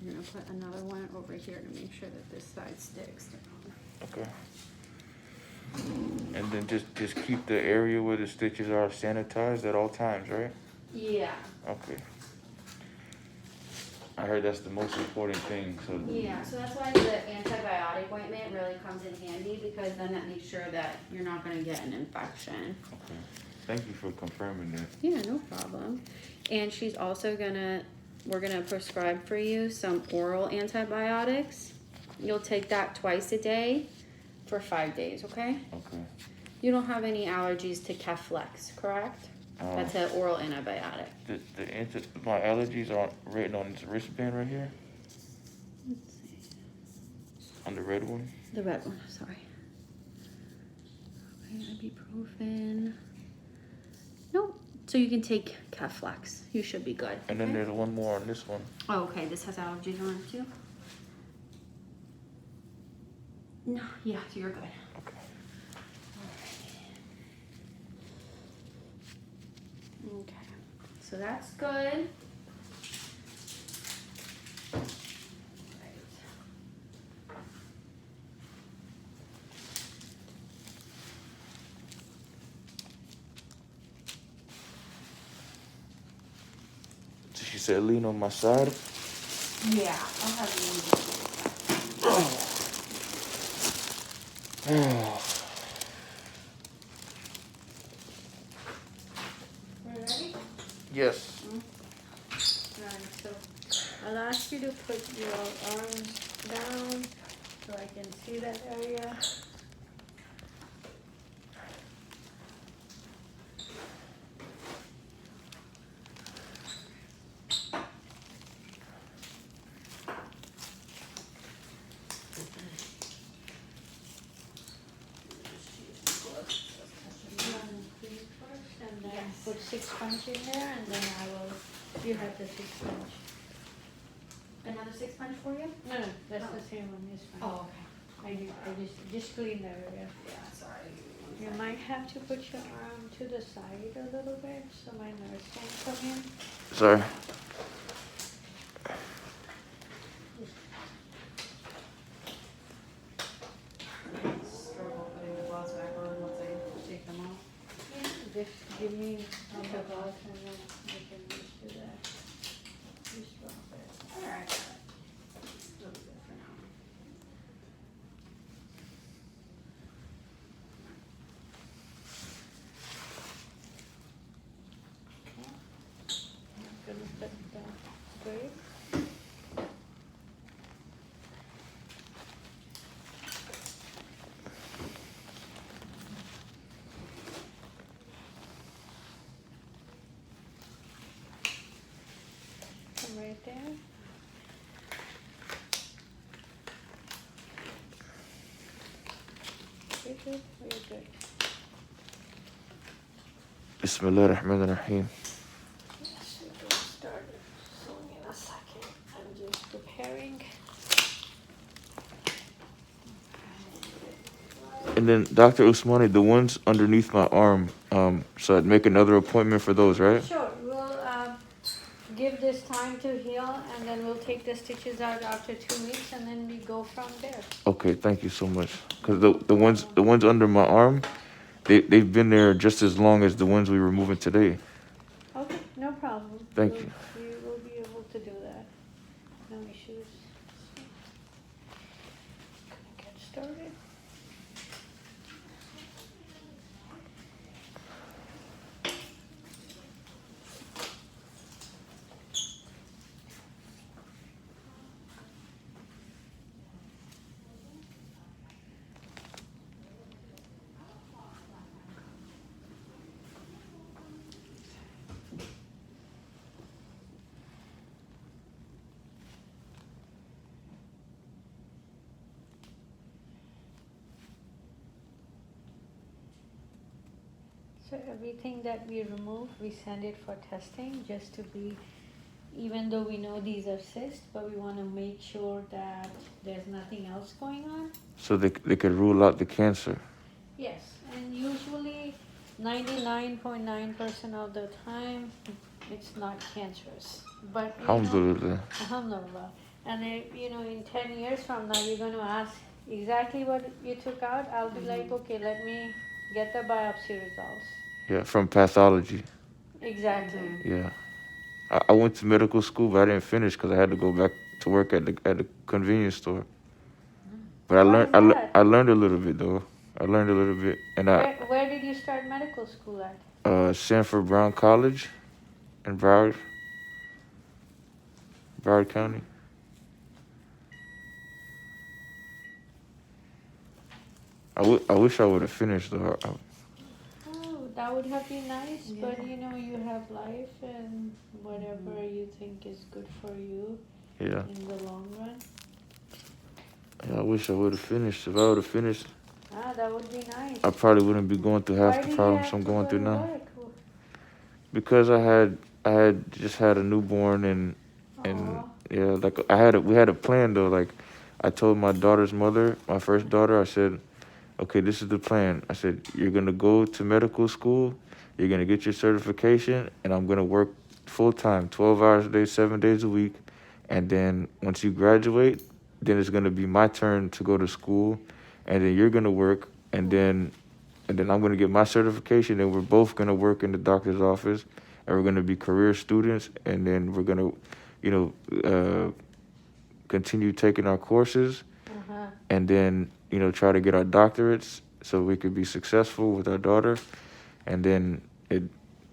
You're gonna put another one over here to make sure that this side sticks down. Okay. And then just keep the area where the stitches are sanitized at all times, right? Yeah. Okay. I heard that's the most important thing. So Yeah, so that's why the antibiotic ointment really comes in handy, because then that makes sure that you're not gonna get an infection. okay. Thank you for confirming that. Yeah, no problem. And she's also we're gonna prescribe for you some oral antibiotics. You'll take that twice a day for 5 days, okay? Okay. You don't have any allergies to Keflex, correct? That's an oral antibiotic. My allergies are written on this wristband right here. Let's see. On the red one. The red one, sorry. Okay, ibuprofen. Nope. So you can take Keflex. You should be good. And then there's one more on this one. Oh, okay. This has allergies on it too? No, yeah, you're good. Okay. Okay. So that's good. So she said lean on my side. Yeah, I'll have you. We're ready? Yes. Alright, so I'll ask you to put your arms down so I can see that area. And then put 6 punch in there, and then I will. You have the 6 punch. Another 6 punch for you? No, that's the same one. It's fine. Oh, okay. I just clean that area. Yeah, sorry. You might have to put your arm to the side a little bit so my nurse can come in. Sorry. Struggle putting the gloves back on once I take them off. Yeah, just give me the gloves and then we can just do that. Just drop it. Alright. That'll be good for now. I'm gonna put the grape. Come right there. Very good, very good. Bismillah ar-Rahman ar-Rahim. Yes, we will start soon in a second. I'm just preparing. And then Dr. Usmani, the ones underneath my arm, so I'd make another appointment for those, right? Sure, we'll give this time to heal, and then we'll take the stitches out after 2 weeks, and then we go from there. Okay, thank you so much. Cause the ones under my arm, they've been there just as long as the ones we were moving today. Okay, no problem. Thank you. We will be able to do that. No issues. Gonna get started. So everything that we remove, we send it for testing just to be, even though we know these are cysts, but we want to make sure that there's nothing else going on. So they could rule out the cancer. Yes, and usually 99.9% of the time it's not cancerous. But Alhamdulillah. Alhamdulillah. And if, in 10 years from now, you're going to ask exactly what you took out, I'll be like, okay, let me get the biopsy results. Yeah, from pathology. Exactly. Yeah. I went to medical school, but I didn't finish because I had to go back to work at the convenience store. But Why is that? I learned a little bit though. I learned a little bit, and Where did you start medical school at? Sanford Brown College in Broward County. I wish I would have finished though. Oh, that would have been nice, but you have life and whatever you think is good for you Yeah. in the long run. Yeah, I wish I would have finished. If I would have finished, That would be nice. I probably wouldn't be going through Why half did the you problems have I'm to going go through to now. work? Because I had just had a newborn and Aw. yeah, like we had a plan though. Like I told my daughter's mother, my first daughter, I said, okay, this is the plan. I said, you're gonna go to medical school, you're gonna get your certification, and I'm gonna work full time, 12 hours a day, 7 days a week, and then once you graduate, then it's gonna be my turn to go to school, and then you're gonna work, and then I'm gonna get my certification, and we're both gonna work in the doctor's office, and we're gonna be career students, and then we're gonna, you know, continue taking our courses, Uh-huh. and then try to get our doctorates so we could be successful with our daughter, and then it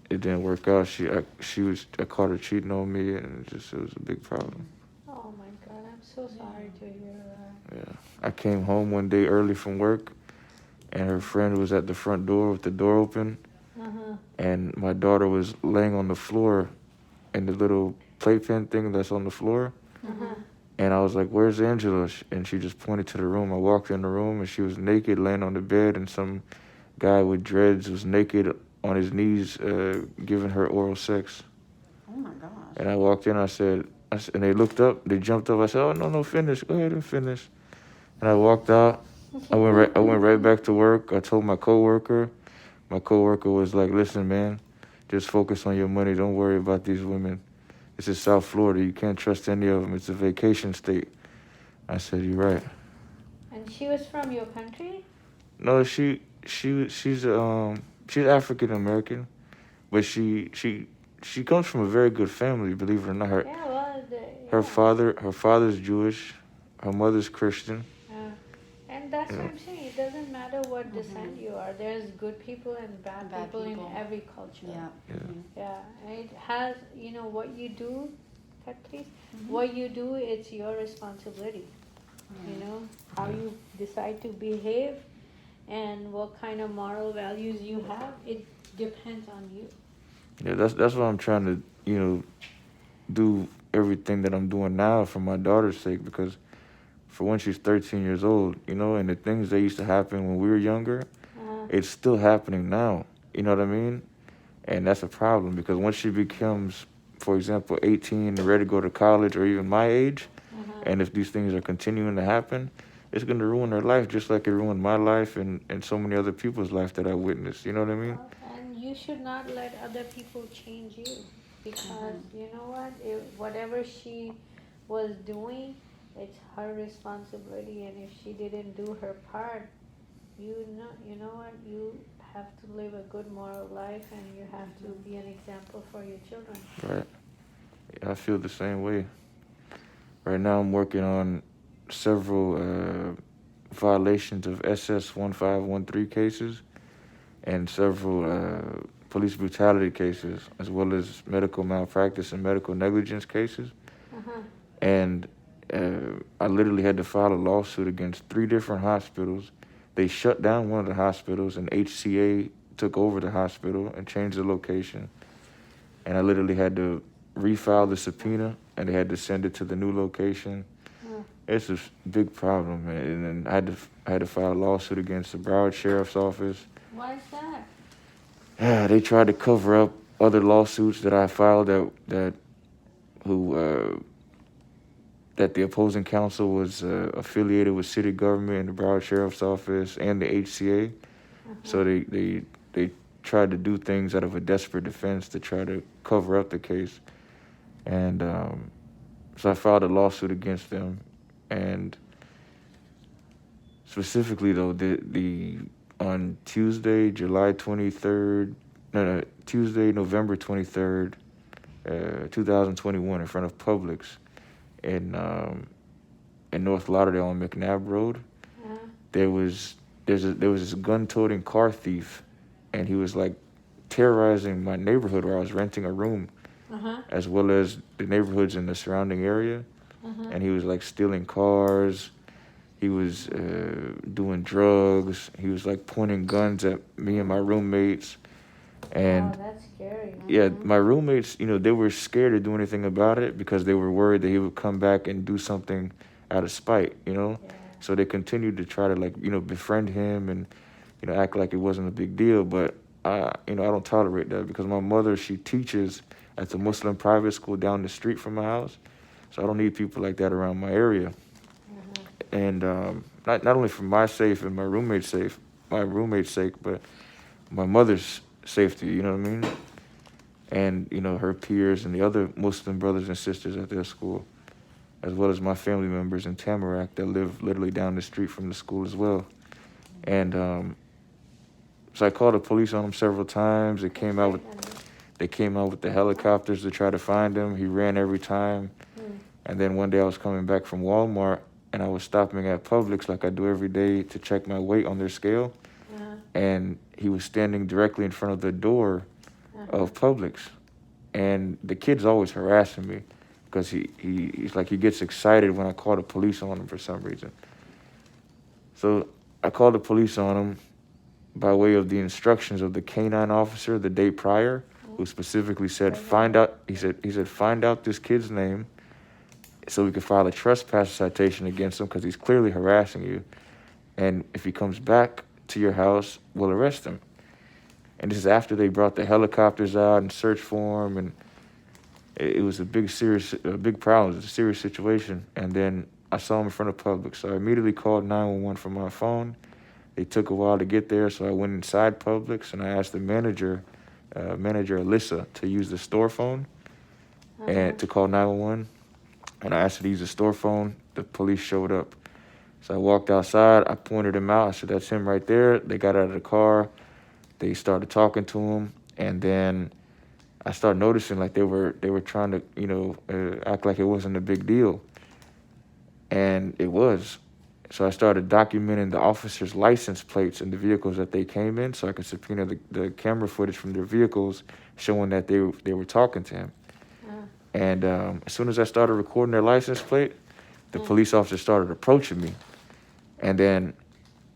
didn't work out. I caught her cheating on me, and it was a big problem. Oh my God, I'm so sorry to hear that. Yeah, I came home one day early from work, and her friend was at the front door with the door open, Uh-huh. and my daughter was laying on the floor in the little playpen thing that's on the floor. Uh-huh. And I was like, "Where's Angela?" And she just pointed to the room. I walked in the room, and she was naked, laying on the bed, and some guy with dreads was naked on his knees, giving her oral sex. Oh my gosh. And I walked in. And they looked up. They jumped up. I said, "Oh no, finish. Go ahead and finish." And I walked out. I went right back to work. I told my coworker. My coworker was like, "Listen, man, just focus on your money. Don't worry about these women. This is South Florida. You can't trust any of them. It's a vacation state." I said, "You're right." And she was from your country? No, she's African American, but she comes from a very good family. Believe it or not, Yeah, well, her father's Jewish, her mother's Christian. And that's Yeah. what I'm saying. It doesn't matter what descent you are. There's good people and bad people in every culture. Yeah. Yeah. And it has, what you do, cut please. What you do, it's your responsibility. How you decide to behave and what kind of moral values you have, it depends on you. Yeah, that's why I'm trying to, do everything that I'm doing now for my daughter's sake, because for when she's 13 years old, and the things that used to happen when we were younger, it's still happening now. You know what I mean? And that's a problem, because once she becomes, for example, 18 and ready to go to college, or even my age, and if these things are continuing to happen, it's going to ruin her life just like it ruined my life and so many other people's life that I witnessed. You know what I mean? And you should not let other people change you, because you know what? Whatever she was doing, it's her responsibility, and if she didn't do her part, you know what? You have to live a good moral life, and you have to be an example for your children. Right. Yeah, I feel the same way. Right now I'm working on several violations of SS 1513 cases and several police brutality cases, as well as medical malpractice and medical negligence cases. And I literally had to file a lawsuit against 3 different hospitals. They shut down one of the hospitals, and HCA took over the hospital and changed the location. And I literally had to refile the subpoena, and they had to send it to the new location. It's a big problem, and then I had to file a lawsuit against the Broward Sheriff's Office. Why is that? They tried to cover up other lawsuits that I filed that the opposing counsel was affiliated with city government and the Broward Sheriff's Office and the HCA. So they tried to do things out of a desperate defense to try to cover up the case. And So I filed a lawsuit against them, and specifically though, the on Tuesday, July 23rd, no, Tuesday, November 23rd, 2021, in front of Publix in North Lauderdale on McNabb Road, there was this gun-toting car thief, and he was like terrorizing my neighborhood where I was renting a room, as well as the neighborhoods in the surrounding area. And he was like stealing cars. He was doing drugs. He was like pointing guns at me and my roommates. And wow, that's scary. yeah, my roommates, you know, they were scared to do anything about it because they were worried that he would come back and do something out of spite, you know? Yeah. So they continued to try to, like, you know, befriend him and, you know, act like it wasn't a big deal. But I don't tolerate that because my mother, she teaches at the Muslim private school down the street from my house. So I don't need people like that around my area. And not only for my safe and my roommate's sake, but my mother's safety, you know what I mean? And, you know, her peers and the other Muslim brothers and sisters at their school, as well as my family members in Tamarack that live literally down the street from the school as well. And so I called the police on him several times. They came out with the helicopters to try to find him. He ran every time. And then one day I was coming back from Walmart, and I was stopping at Publix like I do every day to check my weight on their scale. And he was standing directly in front of the door of Publix. And the kid's always harassing me because he's like, he gets excited when I call the police on him for some reason. So I called the police on him by way of the instructions of the canine officer the day prior, who specifically said, find out this kid's name so we can file a trespass citation against him because he's clearly harassing you. And if he comes back to your house, we'll arrest him. And this is after they brought the helicopters out and searched for him, and it was a big problem. It was a serious situation. And then I saw him in front of Publix, so I immediately called 911 from my phone. It took a while to get there, so I went inside Publix and I asked the manager Alyssa, to use the store phone and to call 911. When I asked her to use the store phone, the police showed up. So I walked outside, I pointed him out, I said, that's him right there. They got out of the car, they started talking to him, and then I started noticing like they were trying to, you know, act like it wasn't a big deal. And it was. So I started documenting the officers' license plates and the vehicles that they came in so I could subpoena the camera footage from their vehicles showing that they were talking to him. And as soon as I started recording their license plate, the police officer started approaching me. And then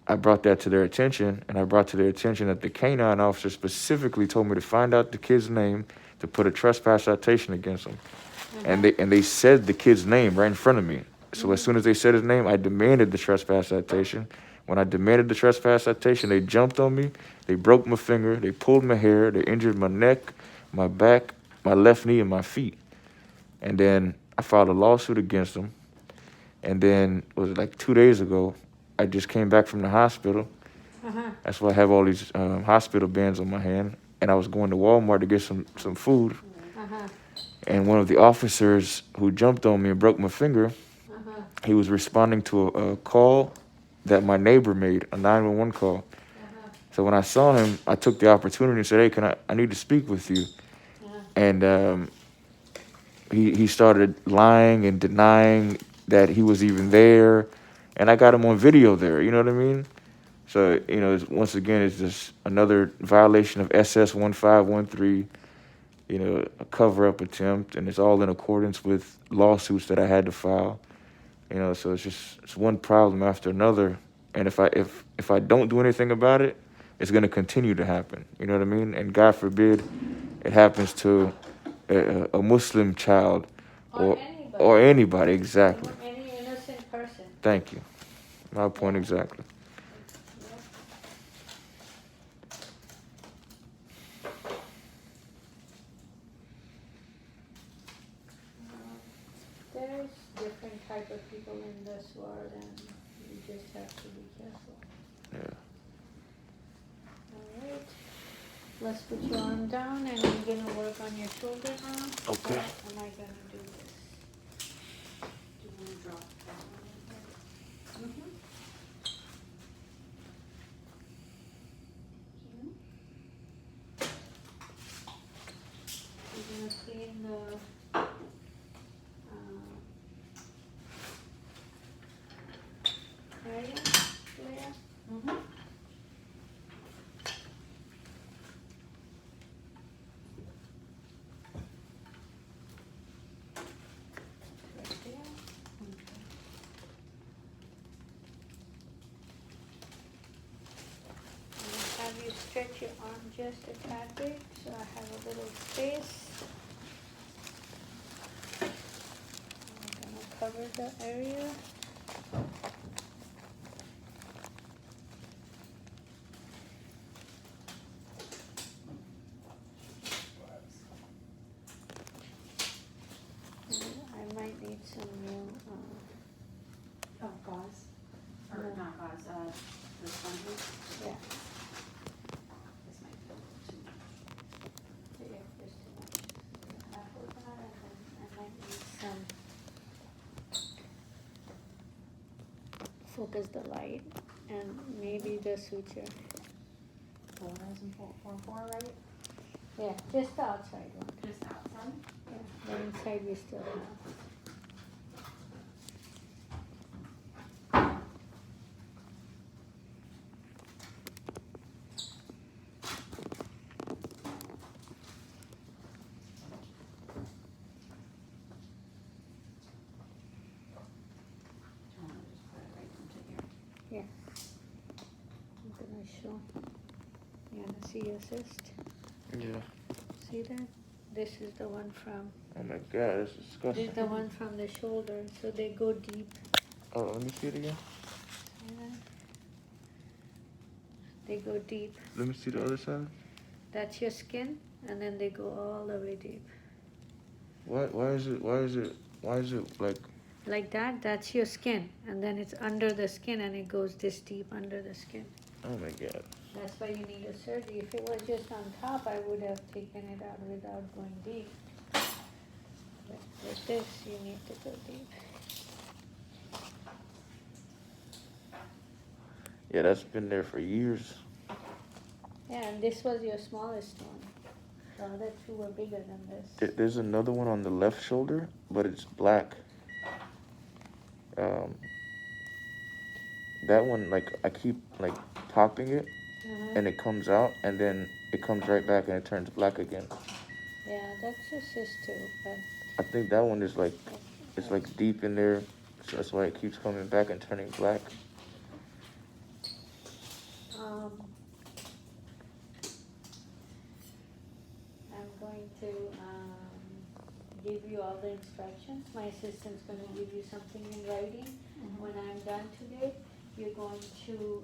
I brought that to their attention, and I brought to their attention that the canine officer specifically told me to find out the kid's name to put a trespass citation against him. And they said the kid's name right in front of me. So as soon as they said his name, I demanded the trespass citation. When I demanded the trespass citation, they jumped on me, they broke my finger, they pulled my hair, they injured my neck, my back, my left knee, and my feet. And then I filed a lawsuit against them. And then, was it like 2 days ago, I just came back from the hospital. That's why I have all these hospital bands on my hand. And I was going to Walmart to get some food. And one of the officers who jumped on me and broke my finger, he was responding to a call that my neighbor made, a 911 call. So when I saw him, I took the opportunity and said, hey, I need to speak with you. And he started lying and denying that he was even there. And I got him on video there, you know what I mean? So, you know, once again, it's just another violation of SS 1513, you know, a cover-up attempt, and it's all in accordance with lawsuits that I had to file. You know, so it's one problem after another. And if I don't do anything about it, it's going to continue to happen. You know what I mean? And God forbid it happens to a Muslim child or anybody, exactly. Any innocent person. Thank you. My point exactly. There's different type of people in this world, and you just have to be careful. Yeah. All right. Let's put your arm down, and I'm gonna work on your shoulder now. Okay. How am I gonna do this? drop that one in here. Mm-hmm. We're gonna clean the, area, Leah? Mm-hmm. Right there. I'll have you stretch your arm just a tad bit, so I have a little space. I'm gonna cover the area. I might need some new, Oh, gauze, or No. not gauze, the sponges. yeah, This might be a little too much. yeah, just too much. Half of that, and then I might need some. Focus the light and maybe the suture. 4,444, right? Yeah, just the outside one. Just outside? Yeah, the inside we still have. I'm gonna just put it right into here. I'm gonna show. You wanna see your cyst? Yeah. See that? This is the one from, Oh my god, that's this disgusting. is the one from the shoulder, so they go deep. Oh, let me see it again. See that? They go deep. Let me see the other side. That's your skin, and then they go all the way deep. Why is it Like that, that's your skin, and then it's under the skin and it goes this deep under the skin. oh my god. That's why you need a surgery. If it was just on top, I would have taken it out without going deep. But with this, you need to go deep. Yeah, that's been there for years. Yeah, and this was your smallest one. The other two were bigger than this. There's another one on the left shoulder, but it's black. That one, like, I keep, like, popping it, Uh-huh. and it comes out, and then it comes right back and it turns black again. Yeah, that's your cyst too, but I think that one is, like, it's, like, deep in there, so that's why it keeps coming back and turning black. I'm going to give you all the instructions. My assistant's going to give you something in writing. When I'm done today, you're going to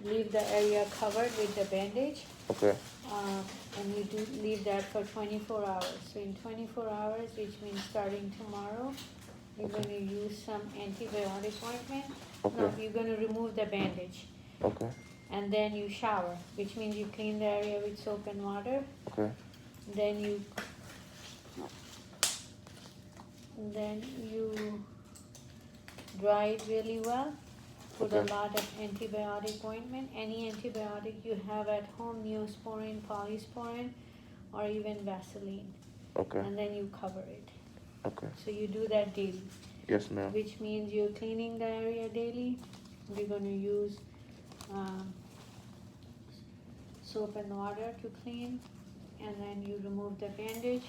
leave the area covered with the bandage. Okay, And you do leave that for 24 hours. So in 24 hours, which means starting tomorrow, you're going to use some antibiotic ointment. No, okay, you're going to remove the bandage. okay, And then you shower, which means you clean the area with soap and water. okay, Then you dry it really well. Put a Okay. lot of antibiotic ointment. Any antibiotic you have at home, Neosporin, Polysporin, or even Vaseline. okay, And then you cover it. okay. So you do that daily, Yes, ma'am. which means you're cleaning the area daily. You're going to use soap and water to clean, and then you remove the bandage,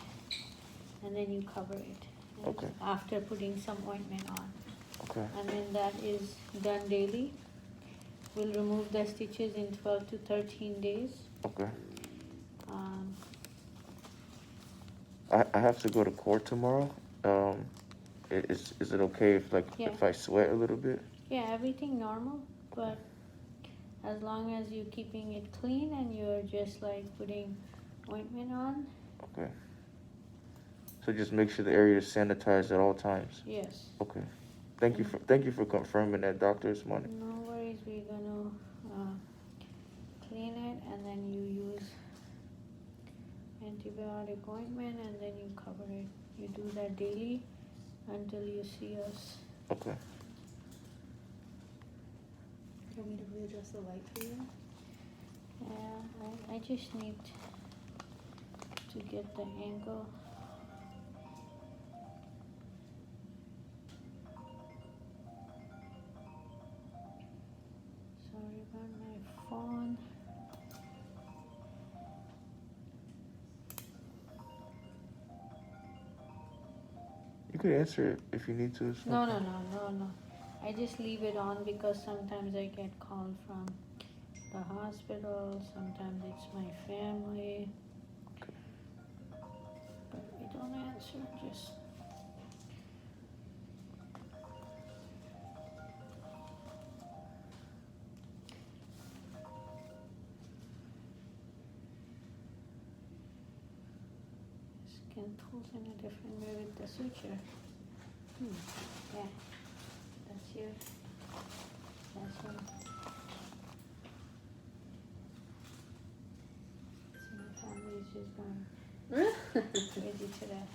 and then you cover it. Okay. After putting some ointment on. Okay, And then that is done daily. We'll remove the stitches in 12 to 13 days. okay. Um, I have to go to court tomorrow. Is it okay if, like, Yeah. if I sweat a little bit? yeah, everything normal, but as long as you're keeping it clean and you're just like putting ointment on, Okay. So just make sure the area is sanitized at all times. yes. Okay. Thank you for confirming that, doctor, this morning. No worries, we're gonna clean it and then you use antibiotic ointment and then you cover it. You do that daily until you see us. Okay. Do you want me to readjust the light for you? Yeah, I just need to get the angle. Sorry about my phone. You could answer it if you need to. It's No, okay. no. I just leave it on because sometimes I get called from the hospital, sometimes it's my family. But we don't answer, just. Skin pulls in a different way with the suture. Yeah, that's you. That's you. So my family is just going crazy today.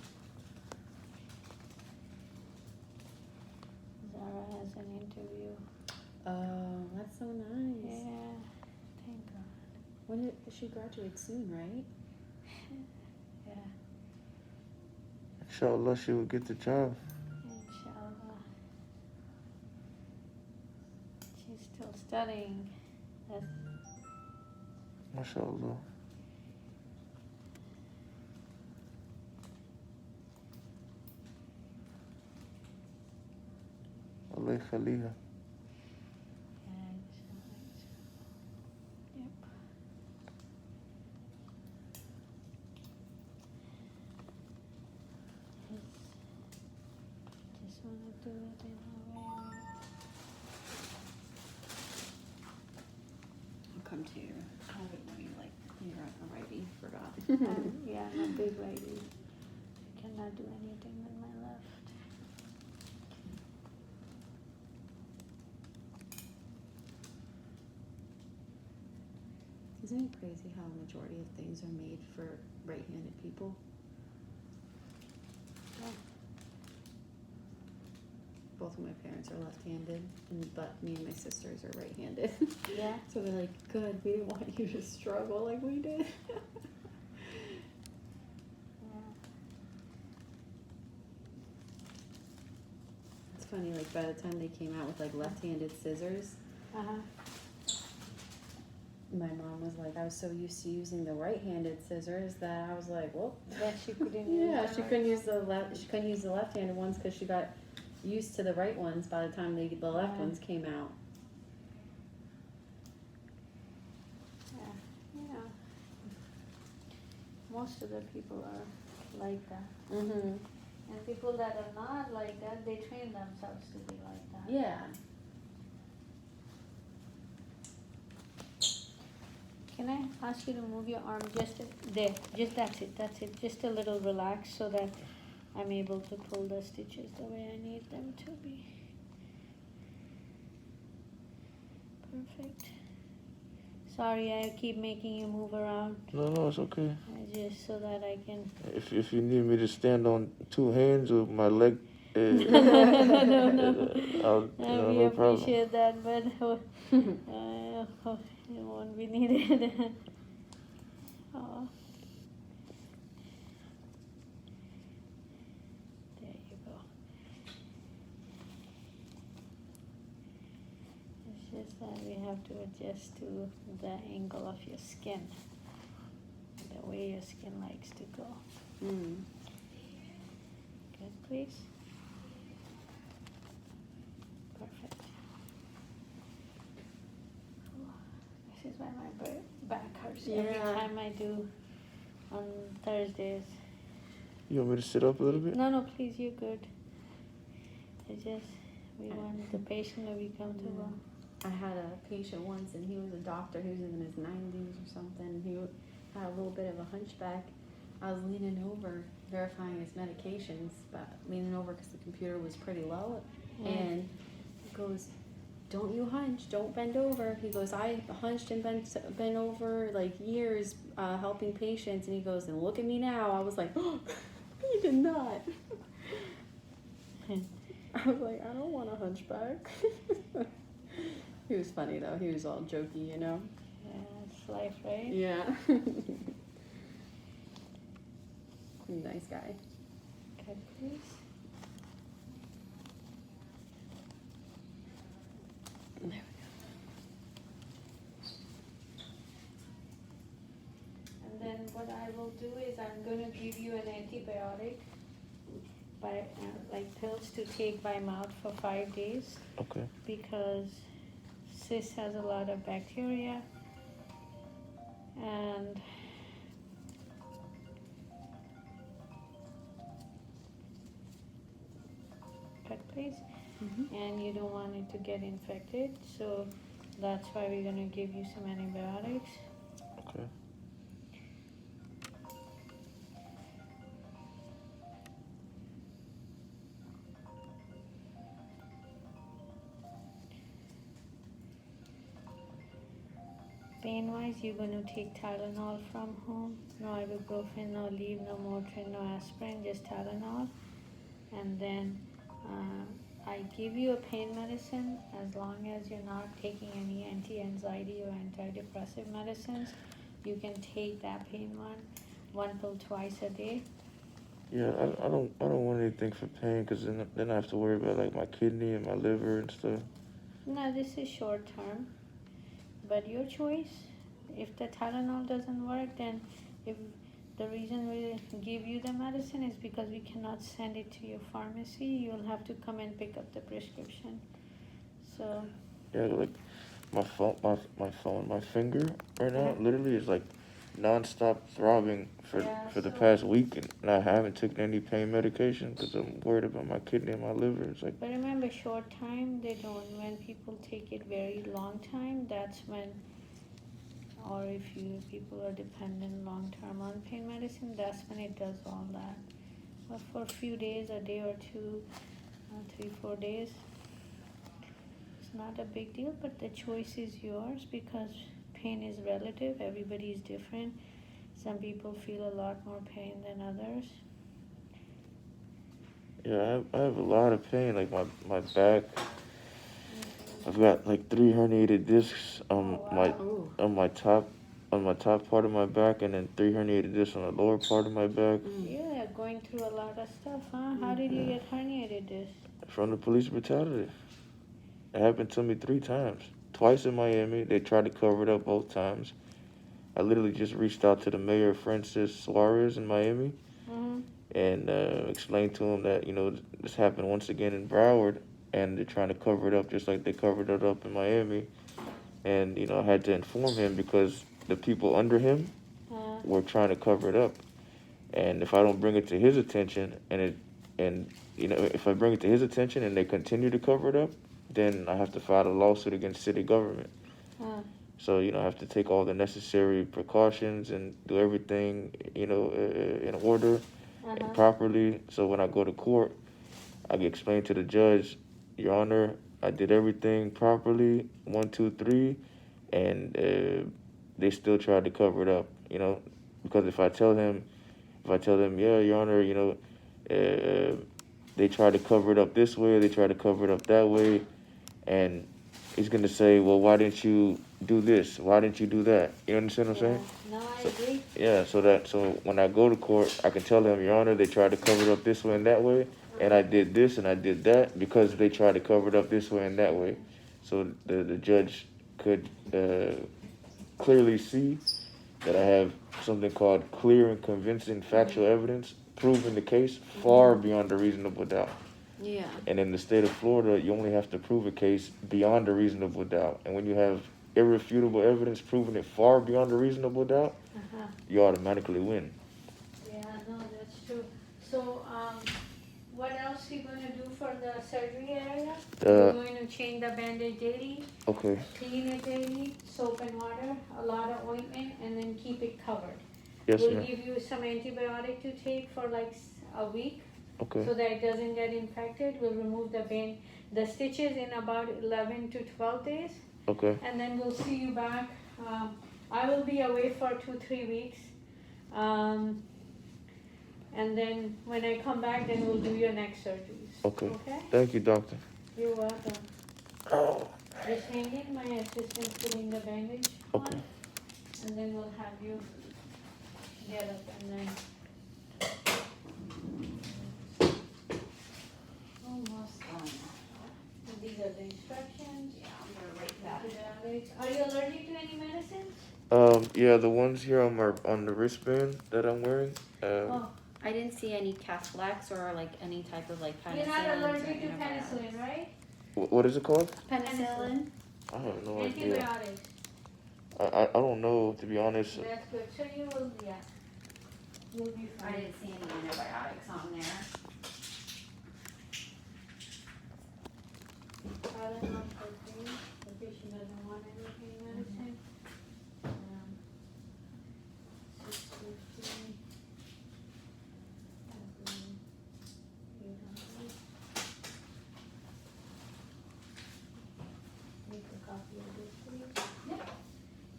Zara has an interview. Oh, that's so nice. Yeah, thank God. When did she graduate soon, right? Yeah, Inshallah, she will get the job. inshallah. She's still studying. That's MashaAllah. Allah Khaliha. yeah, inshallah. Yep. Just wanna do it in a way. I'll come to you. I'll wait when you like you're already forgot. Yeah, I'm a big lady. I cannot do anything with my left. Isn't it crazy how a majority of things are made for right-handed people? Yeah. Both of my parents are left-handed, but me and my sisters are right-handed. Yeah. So they're like, good, we didn't want you to struggle like we did. Yeah. It's funny, like by the time they came out with like left-handed scissors, Uh-huh. my mom was like, I was so used to using the right-handed scissors that I was like, well, That she couldn't use. yeah, the she right couldn't one. use the left. She couldn't use the left-handed ones because she got used to the right ones by the time the left Yeah. ones came out. Yeah, you know. Most of the people are like that. Mhm. And people that are not like that, they train themselves to be like that. Yeah. Can I ask you to move your arm just there? Just that's it. Just a little relaxed so that I'm able to pull the stitches the way I need them to be. Perfect. Sorry, I keep making you move around. No, it's okay. Just so that I can. If you need me to stand on two hands with my leg, No. I'll, We no problem. appreciate that, but it won't be needed. Oh. There you go. It's just that we have to adjust to the angle of your skin, the way your skin likes to go. Mm. Good, please. Perfect. This is why my back hurts every Yeah. time I do on Thursdays. You want me to sit up a little bit? No, please, you're good. We want the patient to be comfortable. I had a patient once, and he was a doctor. He was in his 90s or something. He had a little bit of a hunchback. I was leaning over, verifying his medications, but leaning over because the computer was pretty low. Yeah. And he goes, "Don't you hunch? Don't bend over." He goes, "I hunched and bent over like years helping patients." And he goes, "And look at me now." I was like, "Oh, you did not." I was like, I don't want a hunchback. He was funny though. He was all jokey, you know. Yeah, it's life, right? Yeah. Nice guy. Okay, please. There we And then what I will do is I'm going to give you an antibiotic by like pills to take by mouth for 5 days Okay. because cyst has a lot of bacteria and cut please. And you don't want it to get infected, so that's why we're going to give you some antibiotics. Okay. Pain wise, you're going to take Tylenol from home. No ibuprofen, no Aleve, no Motrin, no aspirin, just Tylenol. And then I give you a pain medicine as long as you're not taking any anti-anxiety or antidepressive medicines. You can take that pain one pill twice a day. Yeah, I don't want anything for pain, cause then I have to worry about like my kidney and my liver and stuff. No, this is short term, but your choice. If the Tylenol doesn't work, then if the reason we give you the medicine is because we cannot send it to your pharmacy, you'll have to come and pick up the prescription. So Yeah, like my finger right now literally is like non-stop throbbing for the so past week, and I haven't taken any pain medication because I'm worried about my kidney and my liver. It's like, but remember, short time they don't. When people take it very long time, that's when, or if people are dependent long term on pain medicine, that's when it does all that. But for a few days, a day or two, 3-4 days, it's not a big deal. But the choice is yours because pain is relative. Everybody is different. Some people feel a lot more pain than others. yeah, I have a lot of pain, like my back. I've got like 3 herniated discs on Ooh. my top part of my back, and then 3 herniated discs on the lower part of my back. Yeah, going through a lot of stuff, huh? How did you get herniated disc? From the police brutality. It happened to me 3 times. Twice in Miami. They tried to cover it up both times. I literally just reached out to the mayor, Francis Suarez, in Miami, and explained to him that, you know, this happened once again in Broward, and they're trying to cover it up just like they covered it up in Miami. And, you know, I had to inform him because the people under him were trying to cover it up. And if I don't bring it to his attention, and you know, if I bring it to his attention and they continue to cover it up, then I have to file a lawsuit against city government. So, you know, I have to take all the necessary precautions and do everything, you know, in order and properly. So when I go to court, I can explain to the judge, Your Honor, I did everything properly, 1, 2, 3, and they still tried to cover it up, you know, because if I tell them, yeah, Your Honor, you know, they tried to cover it up this way, they tried to cover it up that way, and he's gonna say, well, why didn't you do this? Why didn't you do that? You understand what I'm saying? No, I agree. Yeah, so when I go to court, I can tell them, Your Honor, they tried to cover it up this way and that way, and I did this and I did that because they tried to cover it up this way and that way. So the judge could clearly see that I have something called clear and convincing factual evidence proving the case far beyond a reasonable doubt. Yeah. And in the state of Florida, you only have to prove a case beyond a reasonable doubt. And when you have irrefutable evidence proving it far beyond a reasonable doubt, you automatically win. Yeah, no, that's true. So, what else are you going to do for the surgery area? You're going to change the bandage daily, Okay. clean it daily, soap and water, a lot of ointment, and then keep it covered. Yes, We'll ma'am. give you some antibiotic to take for like a week Okay. so that it doesn't get infected. We'll remove the stitches in about 11 to 12 days. Okay. And then we'll see you back. I will be away for 2-3 weeks. And then when I come back, then we'll do your next surgeries. Okay. Okay? Thank you, doctor. You're welcome. Oh. Just hang it, my assistant's putting the bandage Okay. on, and then we'll have you get up and then. Almost done. These are the instructions. Yeah, I'm gonna write that. Are you allergic to any medicines? Yeah, the ones here on the wristband that I'm wearing. Oh, I didn't see any Caflex or like any type of like penicillin. you're not allergic to penicillin, right? What is it called? Penicillin. I have no idea. Antibiotics. I don't know, to be honest. That's good. So you will, yeah. You'll be I fine. didn't see any antibiotics on there. Tylenol for 3. The patient doesn't want any pain medicine. 650. 800. Make a copy of this, please. Yep.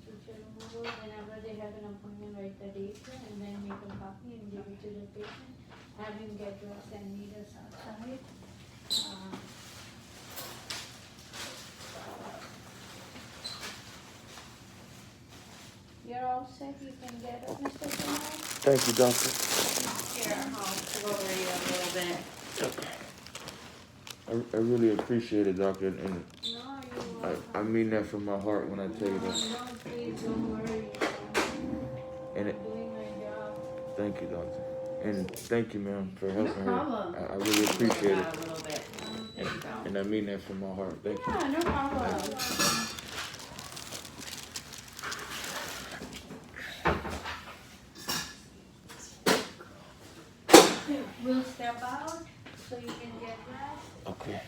Suture removal, whenever they have an appointment, write the date here and then make a copy and give it to the patient. Have him get drugs and needles outside. You're all set, you can get up, Mr. Bernard. Thank you, doctor. Here, I'll lower you a little bit. I really appreciate it, doctor, and No, you're I welcome. mean that from my heart when I tell you that. No, please don't worry. And I'm doing my job. thank you, doctor. And thank you, ma'am, for helping her. problem. I really appreciate it. A little bit. There you go. And I mean that from my heart. Thank you. Yeah, no problem. We'll step out so you can get rest. Okay.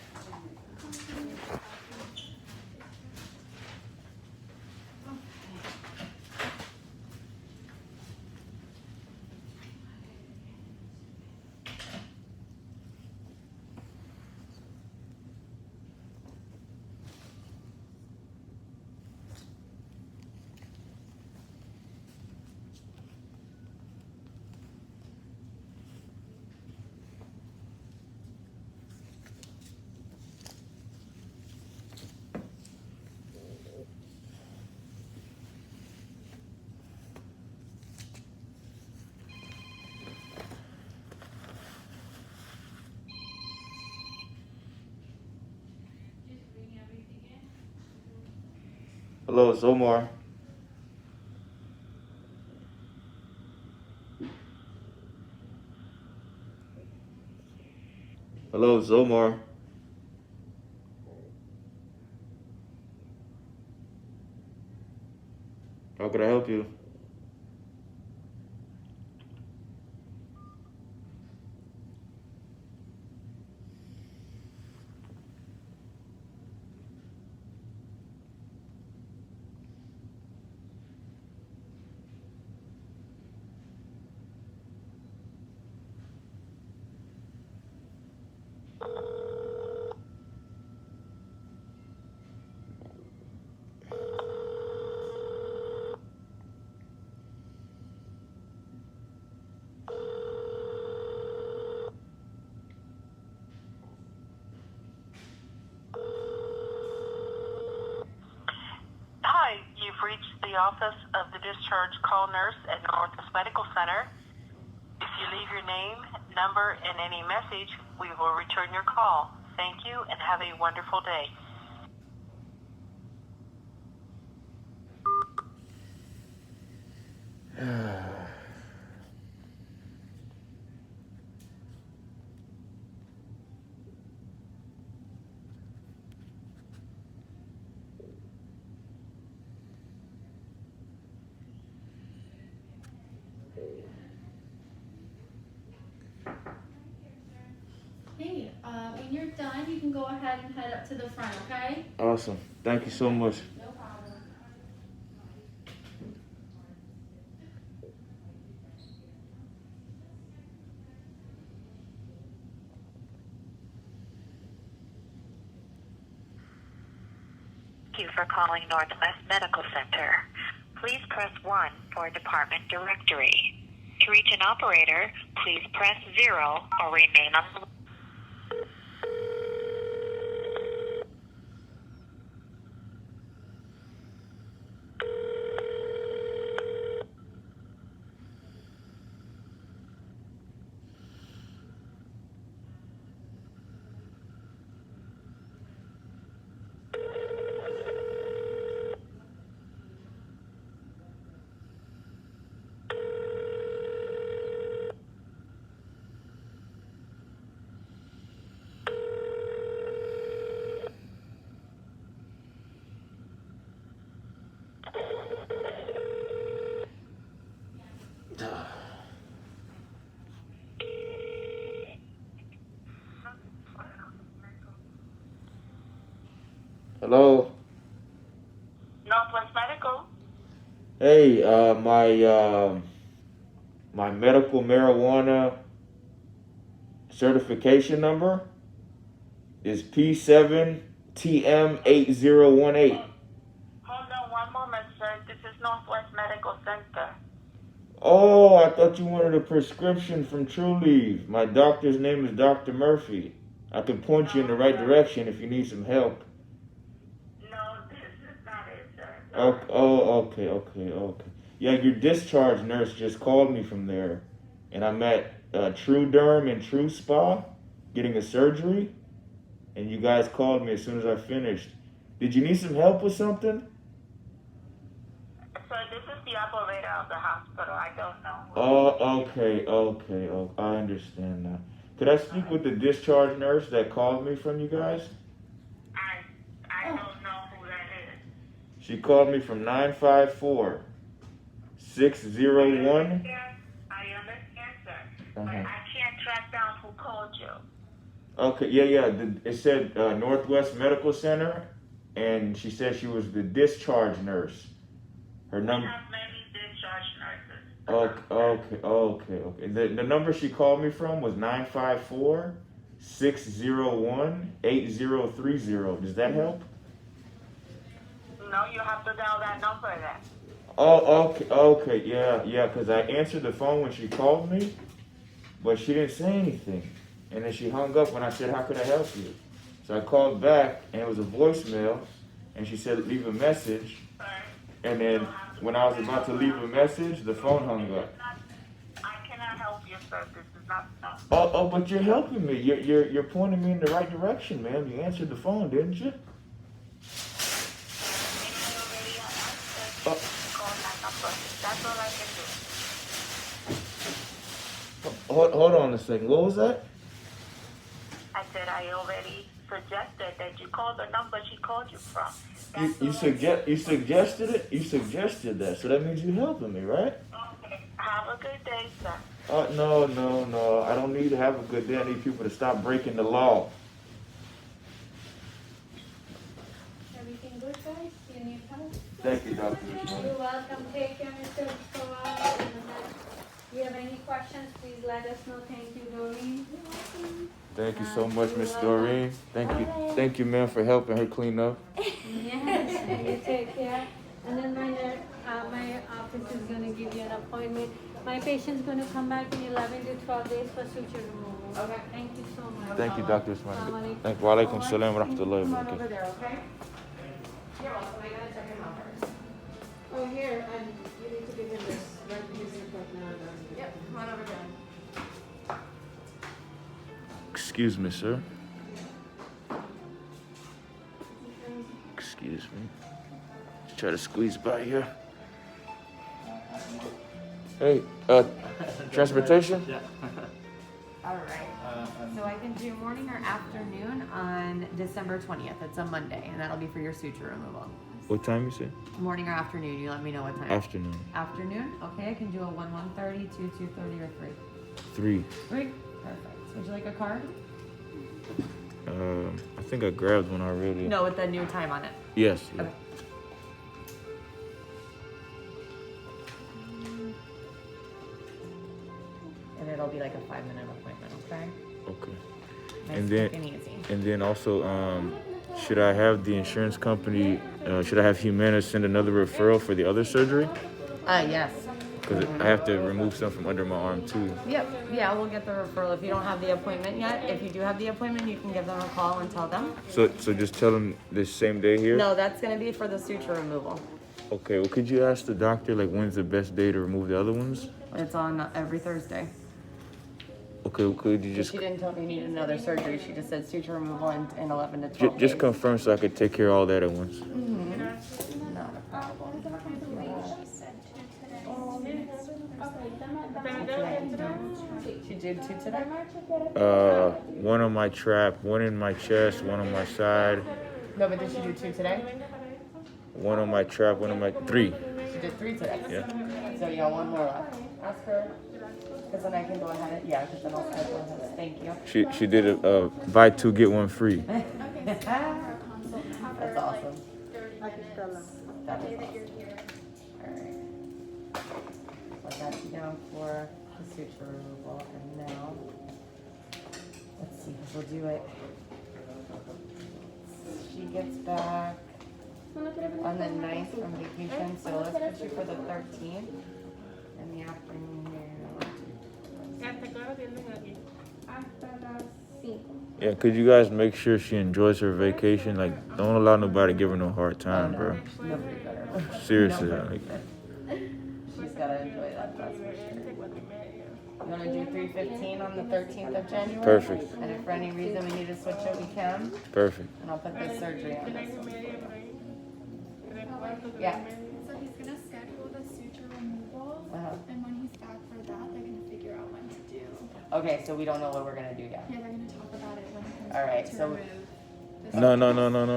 Just bring everything in. Hello, it's Omar. Hello, it's Omar. How can I help you? Hi, you've reached the office of the discharge call nurse at Northwest Medical Center. If you leave your name, number, and any message, we will return your call. Thank you and have a wonderful day. Hey, when you're done, you can go ahead and head up to the front, okay? Awesome. Thank you so much. No problem. Thank you for calling Northwest Medical Center. Please press 1 for department directory. To To reach an operator, please press 0 or remain on the Hello. Northwest Medical. Hey, my medical marijuana certification number is P7TM8018. Hold on one moment, sir. This is Northwest Medical Center. Oh, I thought you wanted a prescription from True Leave. My doctor's name is Dr. Murphy. I can point you in the right direction if you need some help. No, this is not it, sir. Okay. Yeah, your discharge nurse just called me from there, and I'm at True Derm and True Spa getting a surgery, and you guys called me as soon as I finished. Did you need some help with something? Sir, this is the operator of the hospital. I don't know. Oh, okay. Oh, I understand now. Could I speak with the discharge nurse that called me from you guys? I don't know who that is. She called me from 954-601. I understand, sir. But I can't track down who called you. Okay, yeah. It said Northwest Medical Center, and she said she was the discharge nurse. Her We number. have many discharge nurses. Okay. The number she called me from was 954-601-8030. Does that help? No, you have to dial that number then. Oh, okay. Yeah. Because I answered the phone when she called me, but she didn't say anything. And then she hung up when I said, "How could I help you?" So I called back, and it was a voicemail, and she said, "Leave a message." And then when I was about to leave a message, the phone hung up. I cannot help you, sir. This is not. Oh, but you're helping me. You're pointing me in the right direction, ma'am. You answered the phone, didn't you? Call that number. That's all I can do. Hold on a second. What was that? I said I already suggested that you call the number she called you from. You suggested it? You suggested that. So that means you're helping me, right? Okay. Have a good day, sir. No. I don't need to have a good day. I need people to stop breaking the law. Everything good, guys? You need help? Thank you, Dr. You're welcome. Take care, Mr. Sawad. If you have any questions, please let us know. Thank you, Doreen. Thank you so much, Miss Doreen. Thank you, ma'am, for helping her clean up. Yes, you take care. And then my office is gonna give you an appointment. My patient's gonna come back in 11 to 12 days for suture removal. Okay. Thank you so much. Thank you, Dr. Ismail. Assalamu Thank you. Wa alaikum salam wa rahmatullahi Come wa on over barakatuh. there, okay? You're welcome. I gotta check him out first. Oh, here, and you need to give him this, right, his input now. Yep, come on over there. Excuse me, sir. Excuse me. Try to squeeze by here. Hey, transportation? Yeah. All right. So I can do morning or afternoon on December 20th. It's a Monday, and that'll be for your suture removal. What time you say? Morning or afternoon, you let me know what time. Afternoon. Afternoon? Okay, I can do a 1:30, 2:30, or 3. 3. 3? Perfect. Would you like a card? I think I grabbed one already. No, with the new time on it. Yes. Yeah. Okay. And it'll be like a 5-minute appointment, okay? Okay. Nice, And then- quick and easy. And then also, should I have the insurance company? Should I have Humana send another referral for the other surgery? Yes. Because I have to remove something from under my arm too. Yep, yeah, we'll get the referral. If you don't have the appointment yet, if you do have the appointment, you can give them a call and tell them. So just tell them this same day here? No, that's gonna be for the suture removal. Okay, well, could you ask the doctor, like, when's the best day to remove the other ones? It's on every Thursday. Okay, well, could you just She didn't tell me you needed another surgery. She just said suture removal in 11 to 12 just days. confirm so I could take care of all that at once? Not a problem. She did 2 today? One on my trap, one in my chest, one on my side, No, but did she do 2 today? one on my trap, one on my 3. She did 3 today. Yeah. So you got 1 more left. Ask her, because then I can go ahead and, because then I'll schedule her. Thank you. She did a buy 2 get 1 free. That's awesome. That is awesome. Alright. So I got you down for the suture removal, and now, let's see, because we'll do it. She gets back on the 9th from vacation, so let's put you for the 13th in the afternoon. Yeah, could you guys make sure she enjoys her vacation? Like, don't allow nobody to give her no hard time, bro. Nobody better. Seriously, Nobody. like, She's gotta enjoy that, that's for sure. You wanna do 3:15 on the 13th of January? Perfect. And if for any reason we need to switch it, we can. perfect. And I'll put this surgery on this one. Yeah. So he's gonna schedule the suture removal, Uh-huh. and when he's back for that, they're gonna figure out when to do. Okay, so we don't know what we're gonna do yet. Yeah, they're gonna talk about it when he comes All right, back to so- remove. the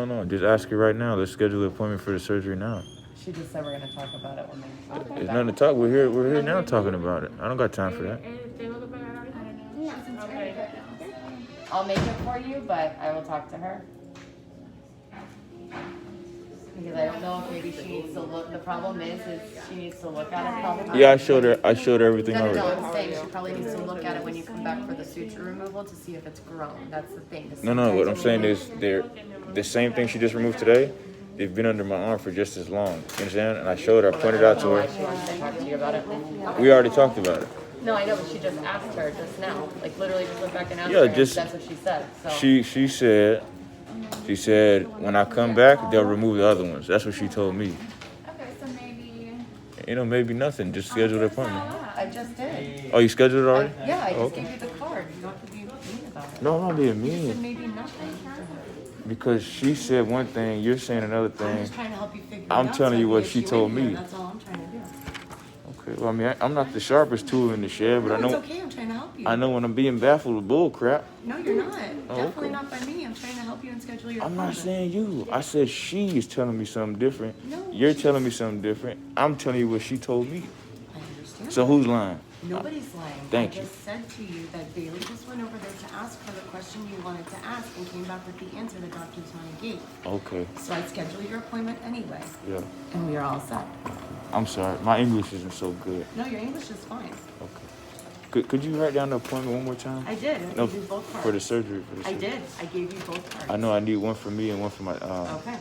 No. Just ask her right now. Let's schedule the appointment for the surgery now. She just said we're gonna talk about it when they. There's nothing to talk. We're here now talking about it. I don't got time for that. I don't know. She's in charge right now. So. I'll make it for you, but I will talk to her. Because I don't know if maybe she needs to look, the problem is she needs to look at it probably. Yeah, I showed her everything No, already. I'm saying she probably needs to look at it when you come back for the suture removal to see if it's grown. That's the thing. No. What I'm saying is, they're the same thing she just removed today. They've been under my arm for just as long. You understand? And I showed her. I pointed out to Why her. she wants to talk to you about it. We already talked about it. No, I know, but she just asked her just now. Like literally just went back and asked Yeah, her. And just- that's what she said. So. She said when I come back they'll remove the other ones. That's what she told me. Okay, so maybe. Maybe nothing. Just schedule the appointment. I just did. Oh, you scheduled it already? Yeah, I just Okay. gave you the card. You don't have to be mean about it. No, I'm not being You said mean. maybe nothing. Because she said one thing, you're saying another I'm thing. just trying to help you figure it I'm out. telling so you what get she in told here. me. That's all I'm trying to do. Okay, well, I mean, I'm not the sharpest tool in the shed, but No, I it's know okay. I'm trying to help you. I know when I'm being baffled with bull crap. No, you're not. Oh, Definitely okay. not by me. I'm trying to help you and schedule your I'm not appointment. saying you. I said she is telling me something different. No, You're telling me something different. I'm telling you what she told me. I understand. So who's lying? Nobody's lying. Thank I you. just said to you that Bailey just went over there to ask her the question you wanted to ask and came back with the answer that Dr. Tony gave. Okay, So I scheduled your appointment anyway, yeah. and we are all set. I'm sorry. My English isn't so good. No, your English is fine. Okay. Could you write down the appointment one more time? I did. I No, gave you both cards. for the surgery. For the I surgery. did. I gave you both cards. I know I need one for me and one for my. Okay.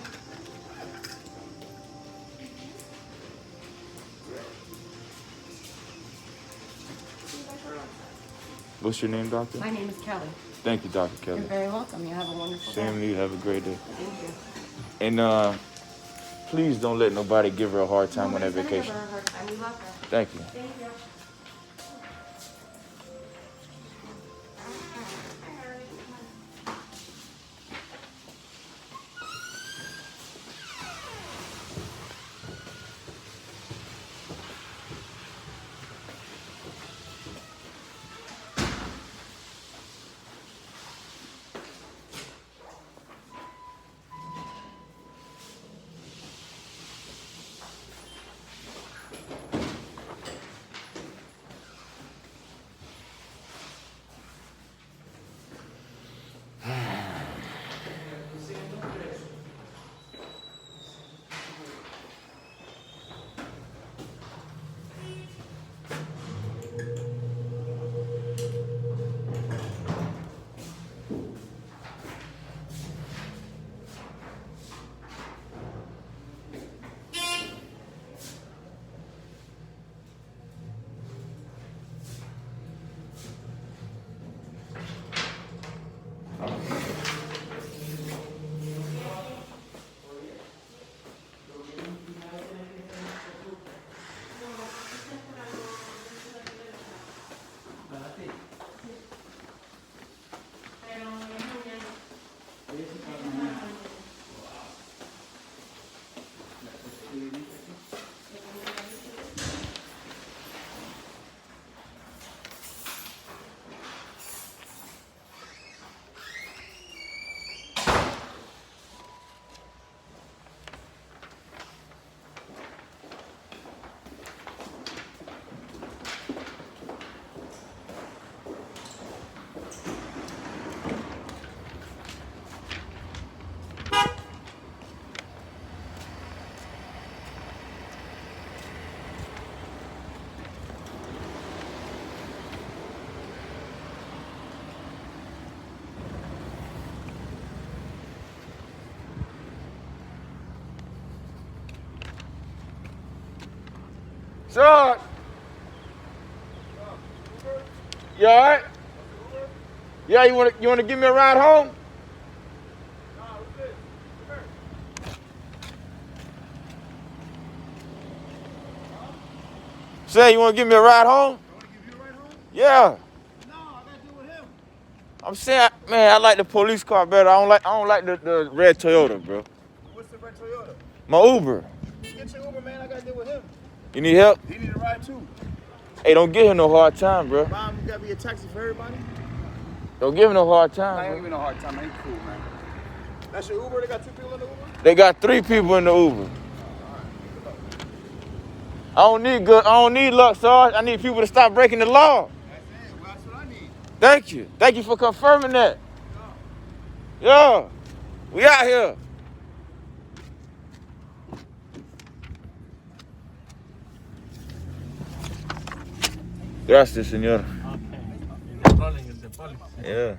What's your name, doctor? My name is Kelly. Thank you, Dr. Kelly. You're very welcome. You have a wonderful Same day. to you. Have a great day. Thank you. And please don't let nobody give her a hard time on that Nobody's gonna give vacation. her a hard time. We love her. Thank you. Thank you. Sarge. You all right? Yeah, you wanna give me a ride home? Say, you wanna give me a ride home? Yeah. No, I gotta deal with him. I'm saying, man, I like the police car better. I don't like the red Toyota, bro. What's the red Toyota? My Uber. Get your Uber, man. I gotta deal with him. You need help? He need a ride too. Hey, don't give him no hard time, bro. Mom, you gotta be a taxi for everybody. Don't give him no hard I time, ain't bro. giving no hard time. I ain't cool, man. That's your Uber? They got 2 people in the Uber? They got 3 people in the Uber. I don't need luck, Sarge. I need people to stop breaking the law. That's it. Well, that's what I need. Thank you. Thank you for confirming that. Yeah. We out here. Gracias, señor. Okay. The calling is the police. Yeah.